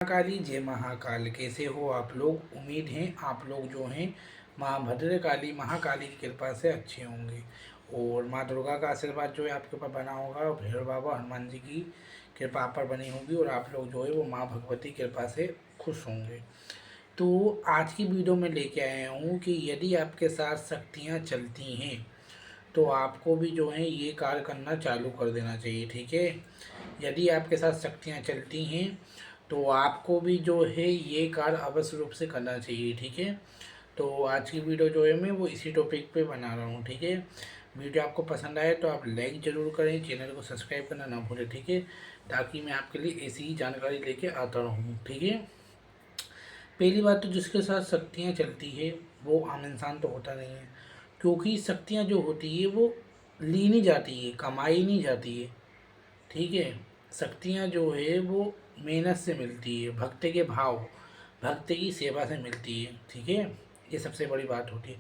महाकाली जय महाकाल। कैसे हो आप लोग? उम्मीद है आप लोग जो हैं माँ भद्रकाली महाकाली की कृपा से अच्छे होंगे और माँ दुर्गा का आशीर्वाद जो है आपके ऊपर बना होगा और भैरव बाबा हनुमान जी की कृपा आप पर बनी होगी और आप लोग जो है वो माँ भगवती की कृपा से खुश होंगे। तो आज की वीडियो में लेके आया हूँ कि यदि आपके साथ शक्तियाँ चलती हैं तो आपको भी जो है ये कार्य करना चालू कर देना चाहिए। ठीक है, यदि आपके साथ शक्तियाँ चलती हैं तो आपको भी जो है ये कार्य अवश्य रूप से करना चाहिए। ठीक है, तो आज की वीडियो जो है मैं वो इसी टॉपिक पे बना रहा हूँ। ठीक है, वीडियो आपको पसंद आए तो आप लाइक ज़रूर करें, चैनल को सब्सक्राइब करना ना भूलें। ठीक है, ताकि मैं आपके लिए ऐसी ही जानकारी लेके आता रहूँ। ठीक है, पहली बात तो जिसके साथ शक्तियाँ चलती है वो आम इंसान तो होता नहीं है, क्योंकि शक्तियाँ जो होती है वो ली नहीं जाती है, कमाई नहीं जाती है। ठीक है, शक्तियाँ जो है वो मेहनत से मिलती है, भक्ति के भाव, भक्ति की सेवा से मिलती है। ठीक है, ये सबसे बड़ी बात होती है,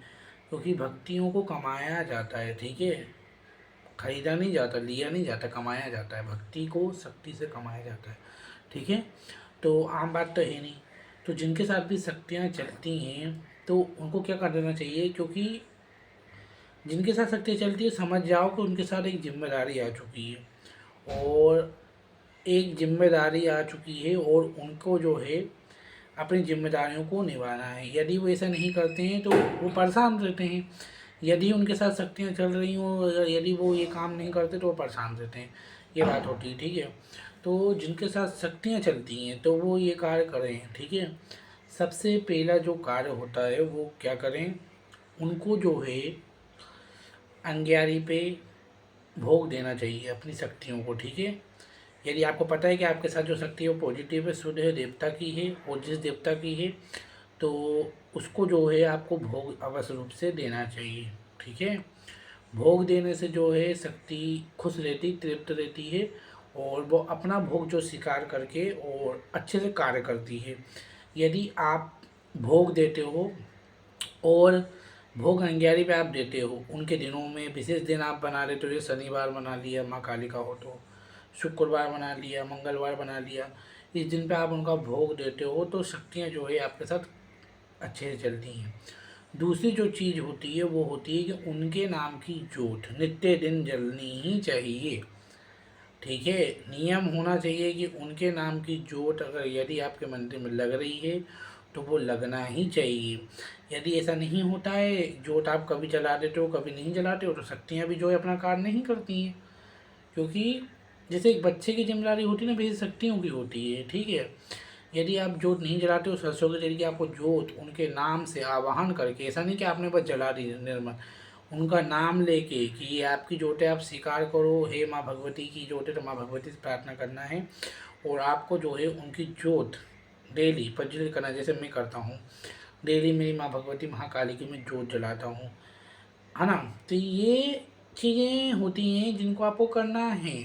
क्योंकि भक्तियों को कमाया जाता है। ठीक है, खरीदा नहीं जाता, लिया नहीं जाता, कमाया जाता है। भक्ति को शक्ति से कमाया जाता है। ठीक है, तो आम बात तो है नहीं। तो जिनके साथ भी शक्तियाँ चलती हैं तो उनको क्या कर देना चाहिए, क्योंकि जिनके साथ शक्तियाँ चलती है समझ जाओ कि उनके साथ एक जिम्मेदारी आ चुकी है और एक जिम्मेदारी आ चुकी है और उनको जो है अपनी जिम्मेदारियों को निभाना है। यदि वो ऐसा नहीं करते हैं तो वो परेशान रहते हैं। यदि उनके साथ शक्तियाँ चल रही हों, यदि वो ये काम नहीं करते तो वो परेशान रहते हैं। ये बात होती है। ठीक है, तो जिनके साथ शक्तियाँ चलती हैं तो वो ये कार्य करें। ठीक है, सबसे पहला जो कार्य होता है वो क्या करें, उनको जो है अंग्यारी पे भोग देना चाहिए अपनी शक्तियों को। ठीक है, यदि आपको पता है कि आपके साथ जो शक्ति है वो पॉजिटिव है, शुद्ध है, देवता की है और जिस देवता की है, तो उसको जो है आपको भोग अवश्य रूप से देना चाहिए। ठीक है, भोग देने से जो है शक्ति खुश रहती, तृप्त रहती है और वो अपना भोग जो स्वीकार करके और अच्छे से कार्य करती है। यदि आप भोग देते हो और भोग अंग्यारी पे आप देते हो, उनके दिनों में विशेष दिन आप बना लेते हो, जैसे शनिवार बना लिया माँ काली का हो तो, शुक्रवार बना लिया, मंगलवार बना लिया, इस दिन पे आप उनका भोग देते हो तो शक्तियाँ जो है आपके साथ अच्छे से चलती हैं। दूसरी जो चीज़ होती है वो होती है कि उनके नाम की जोत नित्य दिन जलनी ही चाहिए। ठीक है, नियम होना चाहिए कि उनके नाम की जोत अगर यदि आपके मंदिर में लग रही है तो वो लगना ही चाहिए। यदि ऐसा नहीं होता है, जोत आप कभी जला देते हो कभी नहीं जलाते हो, तो शक्तियाँ भी जो है अपना कार्य नहीं करती हैं। क्योंकि जैसे एक बच्चे की जिम्मेदारी होती है ना, वैसे शक्तियों की होती है। ठीक है, यदि आप जोत नहीं जलाते हो, सरसों के तेल की आपको जोत उनके नाम से आवाहन करके, ऐसा नहीं कि आपने बस जला दी निर्मल, उनका नाम लेके कि ये आपकी जोत है, आप स्वीकार करो, हे माँ भगवती की जोत है, तो माँ भगवती से प्रार्थना करना है और आपको जो है उनकी जोत डेली प्रज्वलित करना, जैसे मैं करता हूँ डेली मेरी माँ भगवती महाकाली की मैं जोत जलाता हूँ, है ना। तो ये चीज़ें होती हैं जिनको आपको करना है।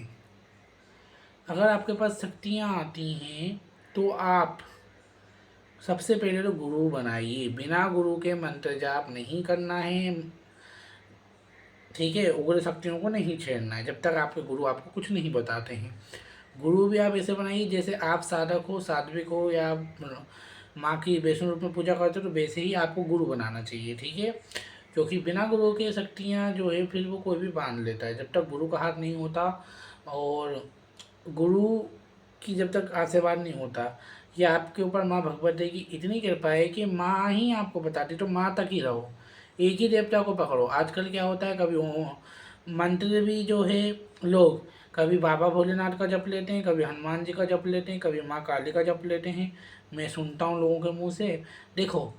अगर आपके पास शक्तियाँ आती हैं तो आप सबसे पहले तो गुरु बनाइए, बिना गुरु के मंत्र जाप नहीं करना है। ठीक है, उग्र शक्तियों को नहीं छेड़ना है जब तक आपके गुरु आपको कुछ नहीं बताते हैं। गुरु भी आप ऐसे बनाइए जैसे आप साधक हो, साध्विक हो, या माँ की वैष्णो रूप में पूजा करते हो, तो वैसे ही आपको गुरु बनाना चाहिए। ठीक है, क्योंकि बिना गुरु के शक्तियाँ जो है फिर वो कोई भी बांध लेता है, जब तक गुरु का हाथ नहीं होता और गुरु की जब तक आशीर्वाद नहीं होता, या आपके ऊपर माँ भगवती की इतनी कृपा है कि माँ ही आपको बताती, तो माँ तक ही रहो, एक ही देवता को पकड़ो। आजकल क्या होता है, कभी मंत्र भी जो है लोग कभी बाबा भोलेनाथ का जप लेते हैं, कभी हनुमान जी का जप लेते हैं, कभी माँ काली का जप लेते हैं। मैं सुनता हूँ लोगों के मुँह से। देखो,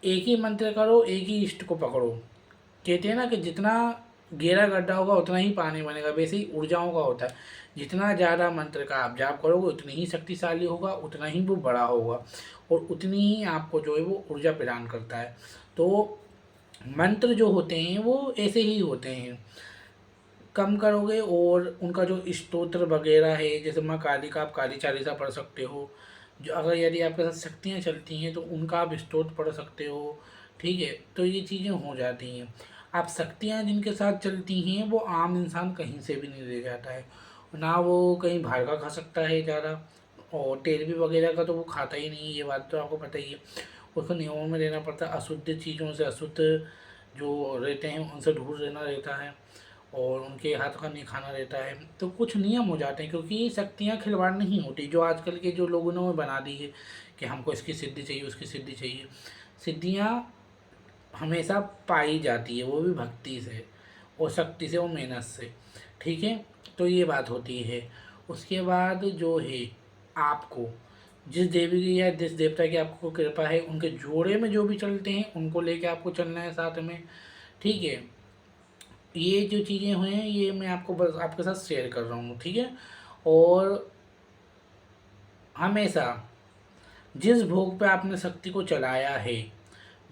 एक ही मंत्र करो, एक ही इष्ट को पकड़ो। कहते हैं ना कि जितना गहरा गड्ढा होगा उतना ही पानी बनेगा, वैसे ही ऊर्जाओं का होता है। जितना ज़्यादा मंत्र का आप जाप करोगे उतनी ही शक्तिशाली होगा, उतना ही वो बड़ा होगा और उतनी ही आपको जो है वो ऊर्जा प्रदान करता है। तो मंत्र जो होते हैं वो ऐसे ही होते हैं, कम करोगे और उनका जो स्तोत्र वगैरह है, जैसे माँ काली का आप काली चालीसा पढ़ सकते हो। जो अगर यदि आपके साथ शक्तियाँ चलती हैं तो उनका आप स्तोत्र पढ़ सकते हो। ठीक है, तो ये चीज़ें हो जाती हैं। आप शक्तियाँ जिनके साथ चलती हैं वो आम इंसान कहीं से भी नहीं ले जाता है, ना वो कहीं भागा खा सकता है ज़्यादा, और तेल वगैरह का तो वो खाता ही नहीं है, ये बात तो आपको पता ही है। उसको नियमों में रहना पड़ता है, अशुद्ध चीज़ों से, अशुद्ध जो रहते हैं उनसे दूर रहना रहता है, और उनके हाथ का नहीं खाना रहता है। तो कुछ नियम हो जाते हैं, क्योंकि शक्तियाँ खिलवाड़ नहीं होती जो आजकल के जो लोगों ने बना दी है कि हमको इसकी सिद्धि चाहिए, उसकी सिद्धि चाहिए। सिद्धियाँ हमेशा पाई जाती है, वो भी भक्ति से और शक्ति से और मेहनत से, ठीक है। तो ये बात होती है। उसके बाद जो है, आपको जिस देवी की या जिस देवता की आपको कृपा है, उनके जोड़े में जो भी चलते हैं उनको लेके आपको चलना है साथ में, ठीक है। ये जो चीज़ें हुई हैं ये मैं आपको बस आपके साथ शेयर कर रहा हूँ, ठीक है। और हमेशा जिस भोग पे आपने शक्ति को चलाया है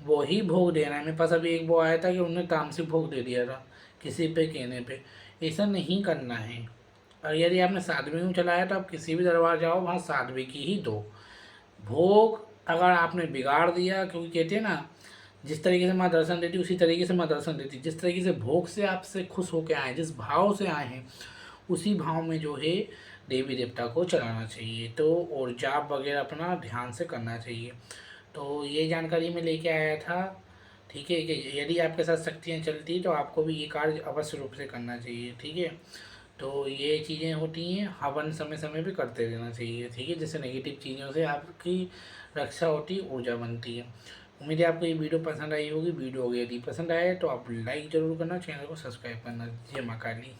वही भोग देना है। मेरे पास अभी एक वो आया था कि उन्होंने तामसिक भोग दे दिया था किसी पे कहने पे, ऐसा नहीं करना है। और यदि आपने साध्वी में चलाया तो आप किसी भी दरबार जाओ, वहाँ साध्वी की ही दो भोग। अगर आपने बिगाड़ दिया, क्योंकि कहते हैं ना, जिस तरीके से माँ दर्शन देती उसी तरीके से माँ दर्शन देती। जिस तरीके से भोग से आपसे खुश होकर आए, जिस भाव से आए हैं, उसी भाव में जो है देवी देवता को चलाना चाहिए। तो और जाप वगैरह अपना ध्यान से करना चाहिए। तो ये जानकारी मैं लेके आया था, ठीक है, कि यदि आपके साथ शक्तियाँ चलती तो आपको भी ये कार्य अवश्य रूप से करना चाहिए, ठीक है। तो ये चीज़ें होती हैं, हवन समय समय पे करते रहना चाहिए, ठीक है, जिससे नेगेटिव चीज़ों से आपकी रक्षा होती, ऊर्जा बनती है। उम्मीद है आपको ये वीडियो पसंद आई होगी। वीडियो यदि पसंद आए तो आप लाइक ज़रूर करना, चैनल को सब्सक्राइब करना। जय माँ काली।